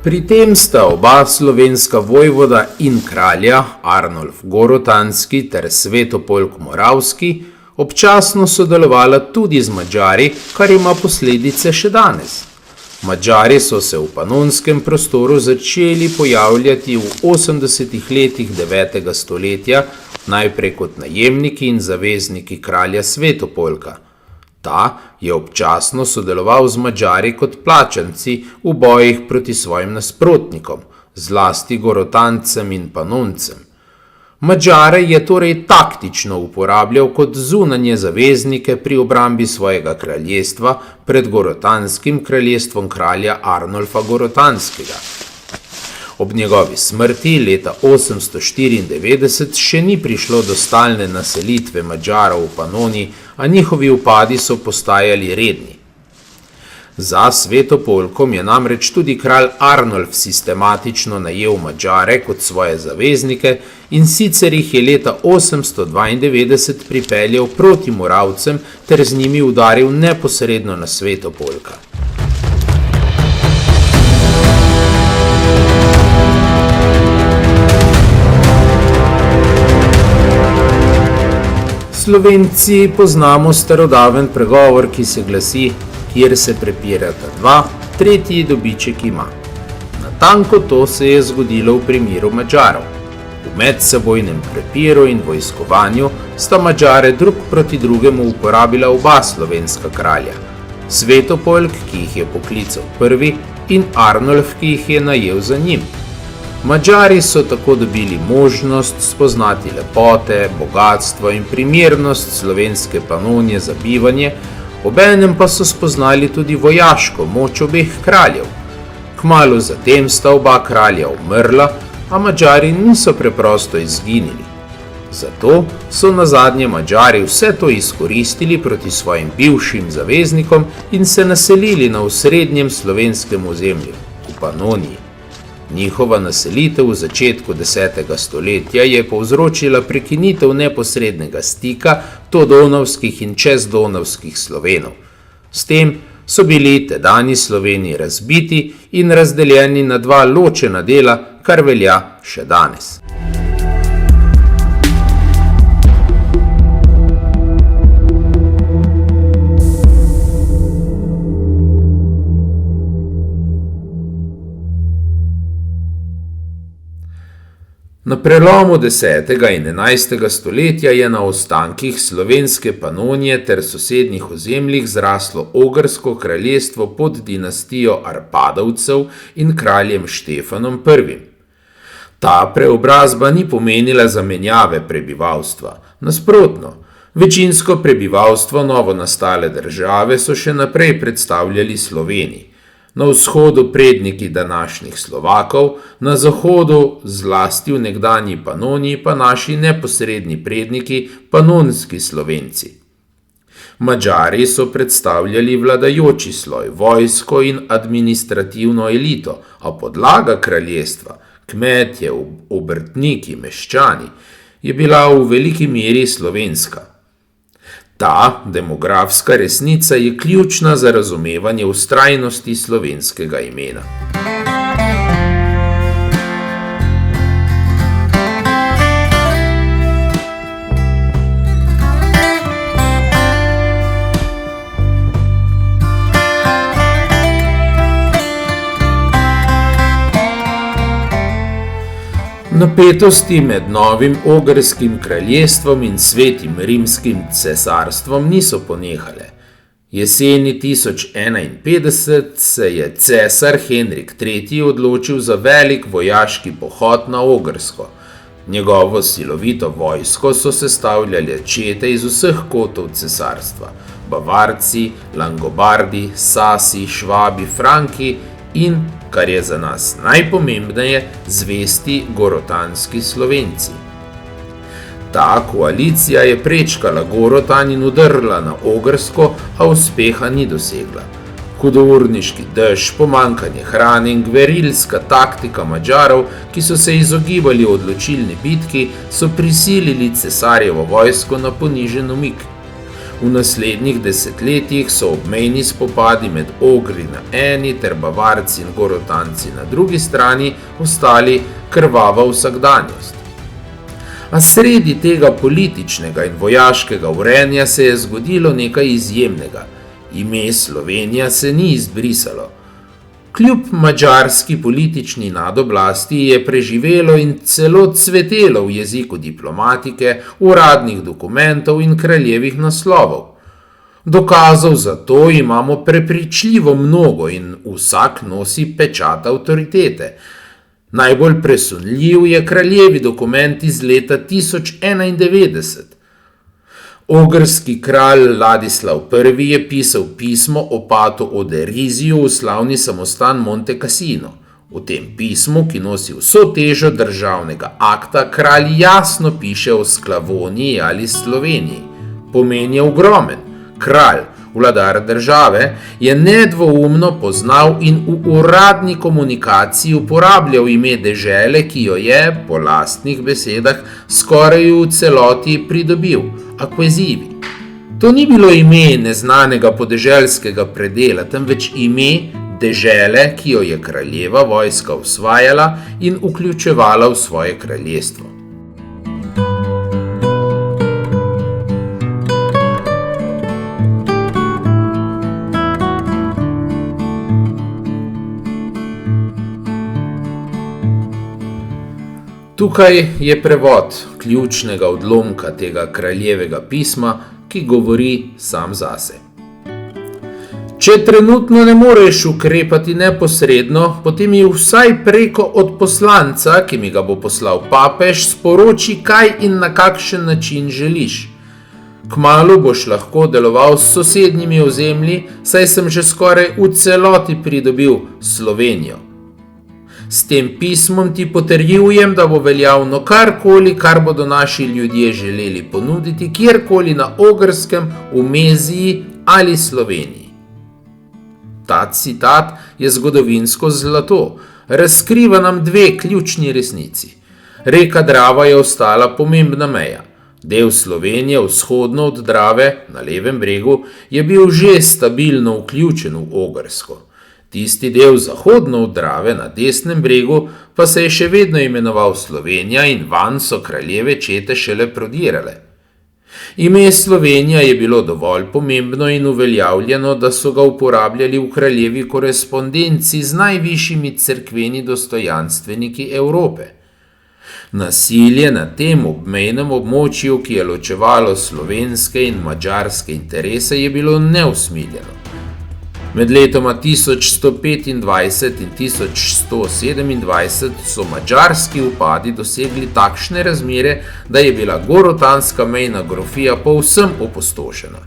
Pri tem sta oba slovenska vojvoda in kralja, Arnolf Gorotanski ter Svetopoljk Moravski, občasno sodelovala tudi z Madžari, kar ima posledice še danes. Madžari so se v panonskem prostoru začeli pojavljati v 80. letih 9. stoletja, najprej kot najemniki in zavezniki kralja Svetopoljka. Ta je občasno sodeloval z Madžari kot plačanci v bojih proti svojim nasprotnikom, zlasti Gorotancem in Panoncem. Madžare je torej taktično uporabljal kot zunanje zaveznike pri obrambi svojega kraljestva pred Gorotanskim kraljestvom kralja Arnolfa Gorotanskega. Ob njegovi smrti leta 894 še ni prišlo do stalne naselitve Madžarov v Panoniji, a njihovi upadi so postajali redni. Za Svetopolkom je namreč tudi kralj Arnulf sistematično najel Madžare kot svoje zaveznike in sicer jih je leta 892 pripeljal proti Moravcem ter z njimi udaril neposredno na Svetopolka. Slovenci poznamo starodaven pregovor, ki se glasi: kjer se prepirata dva, tretji dobiček ima. Natanko to se je zgodilo v primeru Madžarov. V medsebojnem prepiru in vojskovanju sta Madžare drug proti drugemu uporabila oba slovenska kralja, Svetopolk, ki jih je poklical prvi, in Arnulf, ki jih je najel za njim. Madžari so tako dobili možnost spoznati lepote, bogatstvo in primernost slovenske Panonije za bivanje, obenem pa so spoznali tudi vojaško moč obeh kraljev. Kmalu zatem sta oba kralja umrla, a Madžari niso preprosto izginili. Zato so nazadnje Madžari vse to izkoristili proti svojim bivšim zaveznikom in se naselili na osrednjem slovenskem ozemlju, v Panoniji. Njihova naselitev v začetku 10. stoletja je povzročila prekinitev neposrednega stika todonavskih in čezdonavskih Slovenov. S tem so bili tedanji Sloveniji razbiti in razdeljeni na dva ločena dela, kar velja še danes. Na prelomu 10. in 11. stoletja je na ostankih slovenske Panonije ter sosednjih ozemljih zraslo ogrsko kraljestvo pod dinastijo Arpadovcev in kraljem Štefanom I. Ta preobrazba ni pomenila zamenjave prebivalstva. Nasprotno, večinsko prebivalstvo novonastale države so še naprej predstavljali Sloveniji. Na vzhodu predniki današnjih Slovakov, na zahodu, zlasti v nekdanji Panoniji, pa naši neposredni predniki, panonski Slovenci. Madžari so predstavljali vladajoči sloj, vojsko in administrativno elito, a podlaga kraljestva, kmetje, obrtniki, meščani, je bila v veliki meri slovenska. Ta demografska resnica je ključna za razumevanje vztrajnosti slovenskega imena. Napetosti med novim ogrskim kraljestvom in svetim rimskim cesarstvom niso ponehale. Jeseni 1051 se je cesar Henrik III. Odločil za velik vojaški pohod na Ogrsko. Njegovo silovito vojsko so sestavljale čete iz vseh kotov cesarstva: Bavarci, Langobardi, Sasi, Švabi, Franki in, kar je za nas najpomembneje, zvesti gorotanski Slovenci. Ta koalicija je prečkala Gorotan in udrla na Ogrsko, a uspeha ni dosegla. Hudourniški dež, pomanjkanje hrane in gverilska taktika Madžarov, ki so se izogibali odločilni bitki, so prisilili cesarjevo vojsko na ponižen umik. V naslednjih desetletjih so obmejni spopadi med Ogri na eni ter Bavarci in Gorotanci na drugi strani ostali krvava vsakdanjost. A sredi tega političnega in vojaškega vrenja se je zgodilo nekaj izjemnega. Ime Slovenija se ni izbrisalo. Kljub madžarski politični nadoblasti je preživelo in celo cvetelo v jeziku diplomatike, uradnih dokumentov in kraljevih naslovov. Dokazov za to imamo prepričljivo mnogo in vsak nosi pečat avtoritete. Najbolj presunljiv je kraljevi dokument iz leta 1091. Ogrski kralj Ladislav I. je pisal pismo opatu Oderiziju v slavni samostan Monte Cassino. V tem pismu, ki nosi vso težo državnega akta, kralj jasno piše o Sklavoniji ali Sloveniji. Pomen je ogromen. Kralj, vladar države, je nedvoumno poznal in v uradni komunikaciji uporabljal ime dežele, ki jo je, po lastnih besedah, skoraj v celoti pridobil, akvezivi. To ni bilo ime neznanega podeželskega predela, temveč ime dežele, ki jo je kraljeva vojska osvajala in vključevala v svoje kraljestvo. Tukaj je prevod ključnega odlomka tega kraljevega pisma, ki govori sam zase. Če trenutno ne moreš ukrepati neposredno, potem mi vsaj preko odposlanca, ki mi ga bo poslal papež, sporoči, kaj in na kakšen način želiš. Kmalu boš lahko deloval s sosednjimi ozemlji, saj sem že skoraj v celoti pridobil Slovenijo. S tem pismom ti potrjujem, da bo veljavno karkoli, kar bodo naši ljudje želeli ponuditi, kjerkoli na Ogrskem, v Meziji ali Sloveniji. Ta citat je zgodovinsko zlato, razkriva nam dve ključni resnici. Reka Drava je ostala pomembna meja. Del Slovenije, vzhodno od Drave, na levem bregu, je bil že stabilno vključen v Ogrsko. Tisti del zahodno od Drave, na desnem bregu, pa se je še vedno imenoval Slovenija in vanj so kraljeve čete šele prodirale. Ime Slovenija je bilo dovolj pomembno in uveljavljeno, da so ga uporabljali v kraljevi korespondenci z najvišjimi cerkveni dostojanstveniki Evrope. Nasilje na tem obmejnem območju, ki je ločevalo slovenske in madžarske interese, je bilo neusmiljeno. Med letoma 1125 in 1127 so madžarski upadi dosegli takšne razmere, da je bila gorotanska mejna grofija povsem opustošena.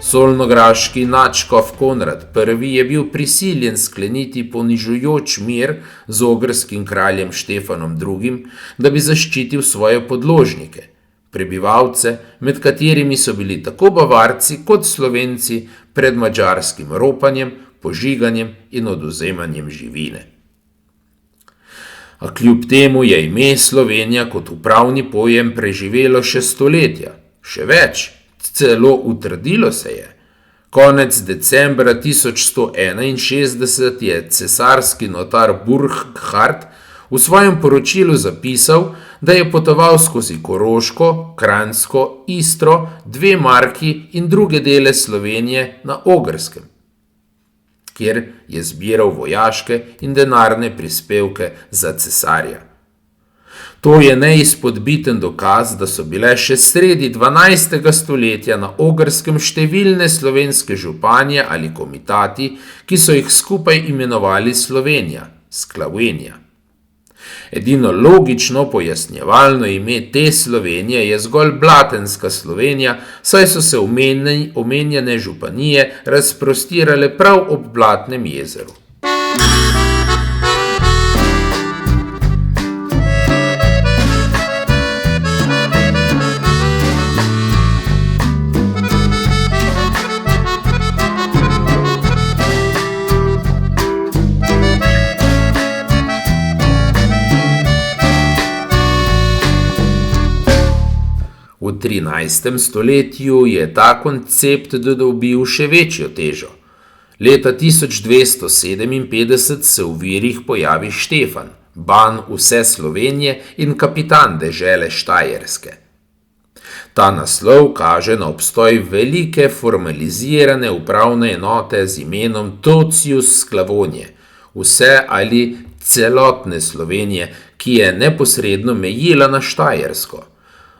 Solnograški nadškof Konrad I. je bil prisiljen skleniti ponižujoč mir z ogrskim kraljem Štefanom II., da bi zaščitil svoje podložnike, prebivalce, med katerimi so bili tako Bavarci kot Slovenci, pred madžarskim ropanjem, požiganjem in odvzemanjem živine. A kljub temu je ime Slovenija kot upravni pojem preživelo še stoletja, še več, celo utrdilo se je. Konec decembra 1161 je cesarski notar Burkhard v svojem poročilu zapisal, da je potoval skozi Koroško, Kranjsko, Istro, 2 marki in druge dele Slovenije na Ogrskem, kjer je zbiral vojaške in denarne prispevke za cesarja. To je neizpodbiten dokaz, da so bile še sredi 12. stoletja na Ogrskem številne slovenske županje ali komitati, ki so jih skupaj imenovali Slovenija, Sklavenija. Edino logično pojasnjevalno ime te Slovenije je zgolj Blatenska Slovenija, saj so se omenjene županije razprostirale prav ob Blatnem jezeru. V 13. stoletju je ta koncept dobil še večjo težo. Leta 1257 se v virih pojavi Štefan, ban vse Slovenije in kapitan dežele Štajerske. Ta naslov kaže na obstoj velike formalizirane upravne enote z imenom Tocius Sclavoniae, vse ali celotne Slovenije, ki je neposredno mejila na Štajersko.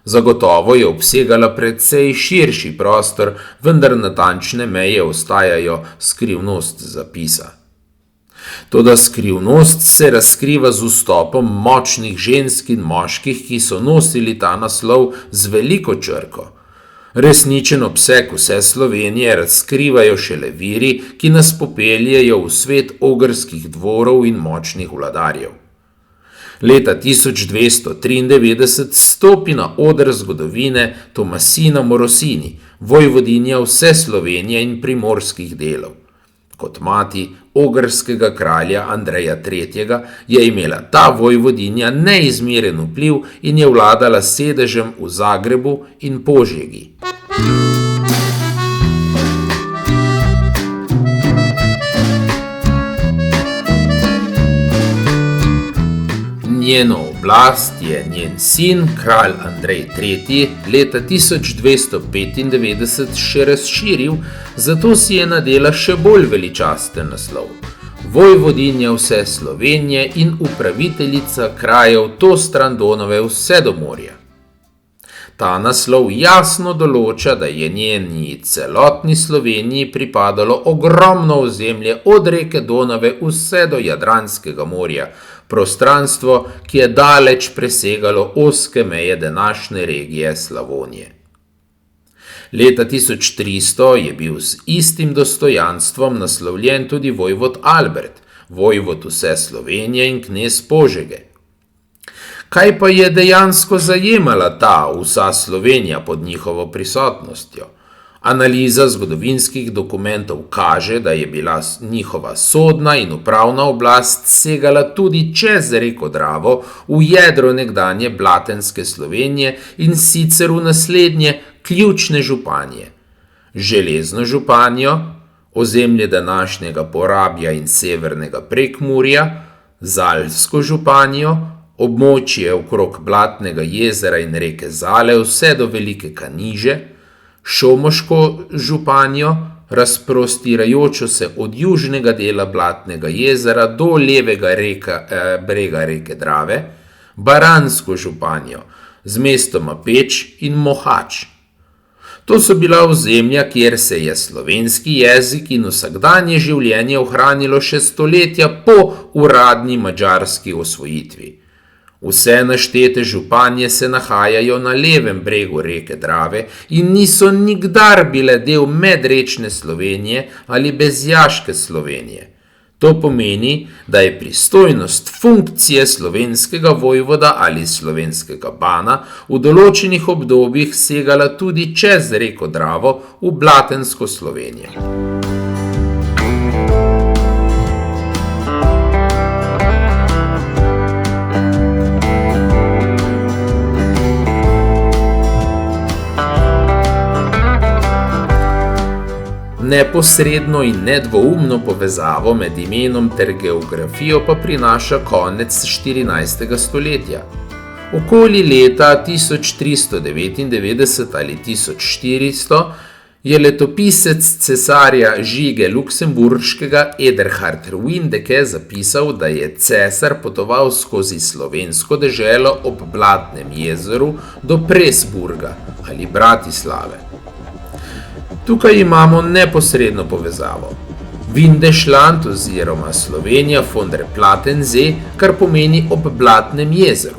Zagotovo je obsegala precej širši prostor, vendar natančne meje ostajajo skrivnost zapisa. Toda skrivnost se razkriva z vstopom močnih žensk in moških, ki so nosili ta naslov z veliko črko. Resničen obseg vse Slovenije razkrivajo šele viri, ki nas popeljejo v svet ogrskih dvorov in močnih vladarjev. Leta 1293 stopi na oder zgodovine Tomasina Morosini, vojvodinja vse Slovenije in primorskih delov. Kot mati ogrskega kralja Andreja III. Je imela ta vojvodinja neizmeren vpliv in je vladala sedežem v Zagrebu in Požegi. Njeno oblast je njen sin, kralj Andrej III., leta 1295 še razširil, zato si je nadela še bolj veličasten naslov. Vojvodinja vse Slovenije in upraviteljica krajev to stran Donave vse do morja. Ta naslov jasno določa, da je njeni celotni Sloveniji pripadalo ogromno ozemlje od reke Donave vse do Jadranskega morja, prostranstvo, ki je daleč presegalo ozke meje današnje regije Slavonije. Leta 1300 je bil z istim dostojanstvom naslovljen tudi vojvod Albert, vojvod vse Slovenije in knez Požege. Kaj pa je dejansko zajemala ta vsa Slovenija pod njihovo prisotnostjo? Analiza zgodovinskih dokumentov kaže, da je bila njihova sodna in upravna oblast segala tudi čez reko Dravo v jedro nekdanje blatenske Slovenije in sicer v naslednje ključne županje: Železno županjo, ozemlje današnjega Porabja in severnega Prekmurja, Zalsko županjo, območje okrog Blatnega jezera in reke Zale vse do Velike Kaniže, Šomoško županjo, razprostirajočo se od južnega dela Blatnega jezera do levega brega reke Drave, Baransko županjo z mestoma Peč in Mohač. To so bila ozemlja, kjer se je slovenski jezik in vsakdanje življenje ohranilo še stoletja po uradni madžarski osvojitvi. Vse naštete županje se nahajajo na levem bregu reke Drave in niso nikdar bile del medrečne Slovenije ali bezjaške Slovenije. To pomeni, da je pristojnost funkcije slovenskega vojvoda ali slovenskega bana v določenih obdobjih segala tudi čez reko Dravo v blatensko Slovenijo. Neposredno in nedvoumno povezavo med imenom ter geografijo pa prinaša konec 14. stoletja. Okoli leta 1399 ali 1400 je letopisec cesarja Žige Luksemburškega Ederhard Ruindeke zapisal, da je cesar potoval skozi slovensko deželo ob Blatnem jezeru do Presburga ali Bratislave. Tukaj imamo neposredno povezavo. Windeschland oziroma Slovenija von der Platensee, kar pomeni ob Blatnem jezeru.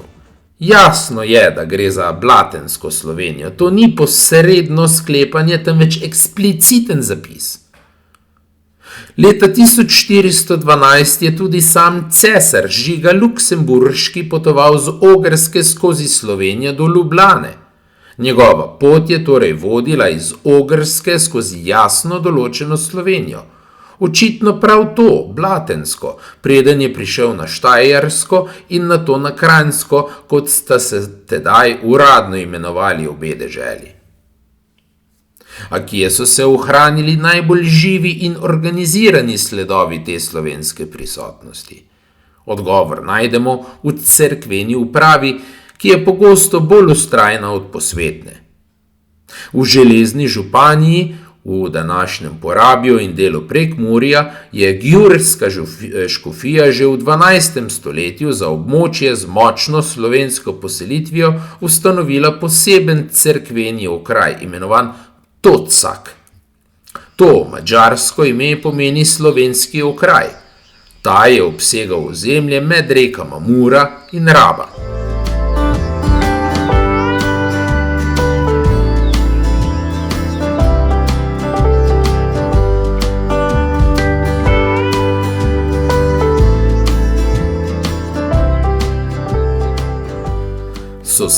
Jasno je, da gre za blatensko Slovenijo. To ni posredno sklepanje, temveč ekspliciten zapis. Leta 1412 je tudi sam cesar Žiga Luksemburški potoval z Ogrske skozi Slovenijo do Ljubljane. Njegova pot je torej vodila iz Ogrske skozi jasno določeno Slovenijo. Očitno prav to, blatensko, preden je prišel na Štajersko in nato na Kranjsko, kot sta se tedaj uradno imenovali obe deželi. A kje so se ohranili najbolj živi in organizirani sledovi te slovenske prisotnosti? Odgovor najdemo v cerkveni upravi, ki je pogosto bolj vztrajna od posvetne. V Železni županiji, v današnjem Porabju in delu Prekmurja, je gjurska škofija že v 12. stoletju za območje z močno slovensko poselitvijo ustanovila poseben cerkveni okraj, imenovan Tocak. To madžarsko ime pomeni slovenski okraj. Ta je obsegal ozemlje med rekama Mura in Raba.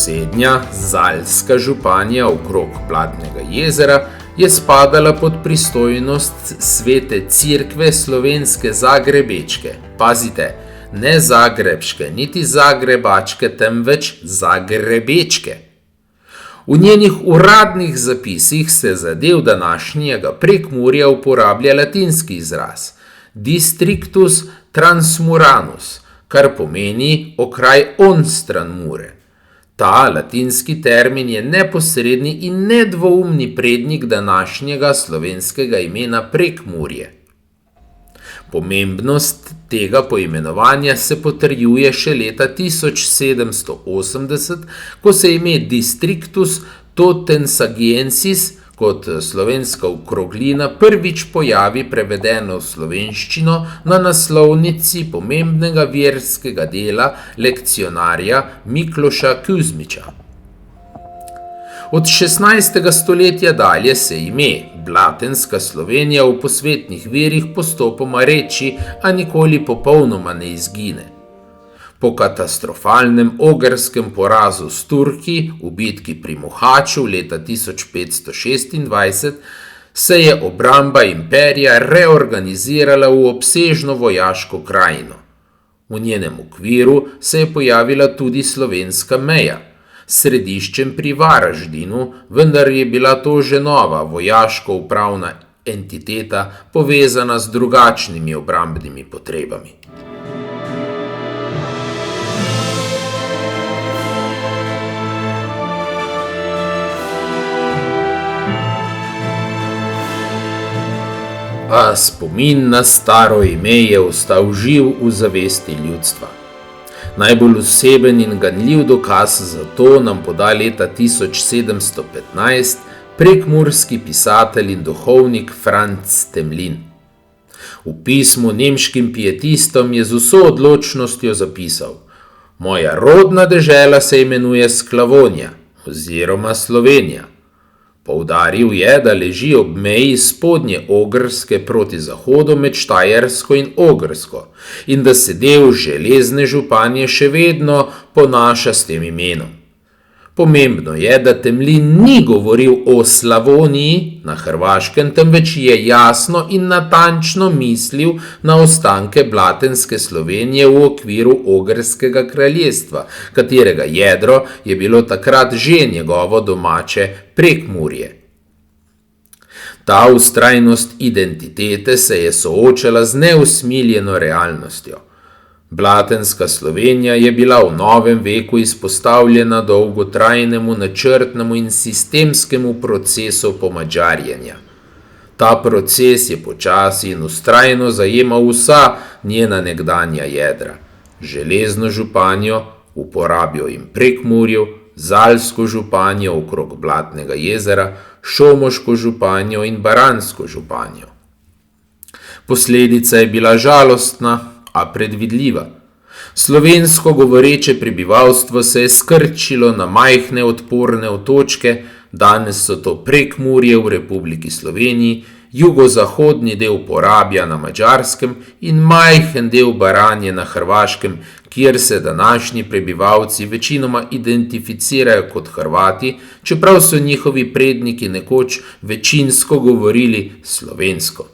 Sosednja Zalska županija okrog Blatnega jezera je spadala pod pristojnost Svete Cerkve slovenske Zagrebečke. Pazite, ne Zagrebške, niti Zagrebačke, temveč Zagrebečke. V njenih uradnih zapisih se za del današnjega Prekmurja uporablja latinski izraz Districtus Transmuranus, kar pomeni okraj onstran Mure. Ta latinski termin je neposredni in nedvoumni prednik današnjega slovenskega imena Prekmurje. Pomembnost tega poimenovanja se potrjuje še leta 1780, ko se ime Districtus Totensagiensis kot slovenska okroglina prvič pojavi prevedeno v slovenščino na naslovnici pomembnega verskega dela lekcionarja Mikloša Kuzmiča. Od 16. stoletja dalje se ime Blatenska Slovenija v posvetnih virih postopoma reči, a nikoli popolnoma ne izgine. Po katastrofalnem ogrskem porazu s Turki v bitki pri Mohaču leta 1526 se je obramba imperija reorganizirala v obsežno vojaško krajino. V njenem okviru se je pojavila tudi slovenska meja, s središčem pri Varaždinu, vendar je bila to že nova vojaško-upravna entiteta povezana z drugačnimi obrambnimi potrebami. A spomin na staro ime je ostal živ v zavesti ljudstva. Najbolj oseben in ganljiv dokaz za to nam poda leta 1715 prekmurski pisatelj in duhovnik Franc Temlin. V pismu nemškim pietistom je z vso odločnostjo zapisal: "Moja rodna dežela se imenuje Sklavonija oziroma Slovenija." Poudaril je, da leži ob meji spodnje Ogrske proti zahodu med Štajersko in Ogrsko in da se del železne županje še vedno ponaša s tem imenom. Pomembno je, da Temlin ni govoril o Slavoniji na Hrvaškem, temveč je jasno in natančno mislil na ostanke Blatenske Slovenije v okviru Ogrskega kraljestva, katerega jedro je bilo takrat že njegovo domače Prekmurje. Ta vztrajnost identitete se je soočala z neusmiljeno realnostjo. Blatenska Slovenija je bila v novem veku izpostavljena dolgotrajnemu načrtnemu in sistemskemu procesu pomadžarjenja. Ta proces je počasi in vztrajno zajemal vsa njena nekdanja jedra: železno županjo, uporabijo in Prekmurju, Zalsko županjo okrog Blatnega jezera, Šomoško županjo in Baranjsko županjo. Posledica je bila žalostna, a predvidljiva. Slovensko govoreče prebivalstvo se je skrčilo na majhne odporne otočke, danes so to Prekmurje v Republiki Sloveniji, jugozahodni del Porabja na Madžarskem in majhen del Baranje na Hrvaškem, kjer se današnji prebivalci večinoma identificirajo kot Hrvati, čeprav so njihovi predniki nekoč večinsko govorili slovensko.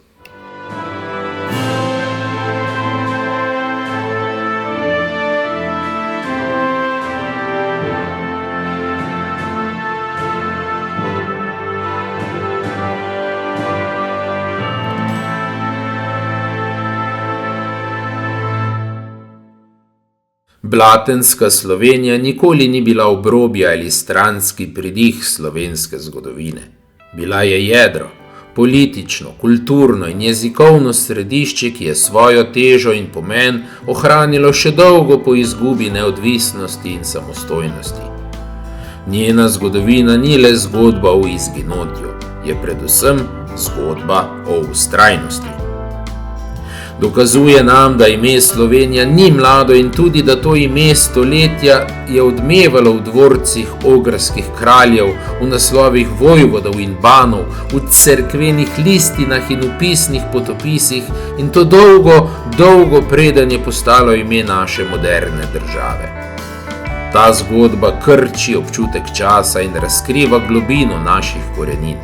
Blatenska Slovenija nikoli ni bila obrobje ali stranski pridih slovenske zgodovine. Bila je jedro, politično, kulturno in jezikovno središče, ki je svojo težo in pomen ohranilo še dolgo po izgubi neodvisnosti in samostojnosti. Njena zgodovina ni le zgodba o izginotju, je predvsem zgodba o vztrajnosti. Dokazuje nam, da ime Slovenija ni mlado in tudi, da to ime stoletja je odmevalo v dvorcih ogrskih kraljev, v naslovih vojvodov in banov, v cerkvenih listinah in v pisnih potopisih in to dolgo, dolgo preden je postalo ime naše moderne države. Ta zgodba krči občutek časa in razkriva globino naših korenin.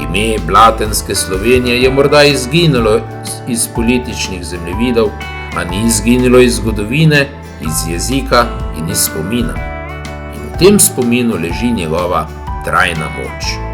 Ime Blatenske Slovenije je morda izginilo iz političnih zemljevidov, a ni izginilo iz zgodovine, iz jezika in iz spomina. In v tem spominu leži njegova trajna moč.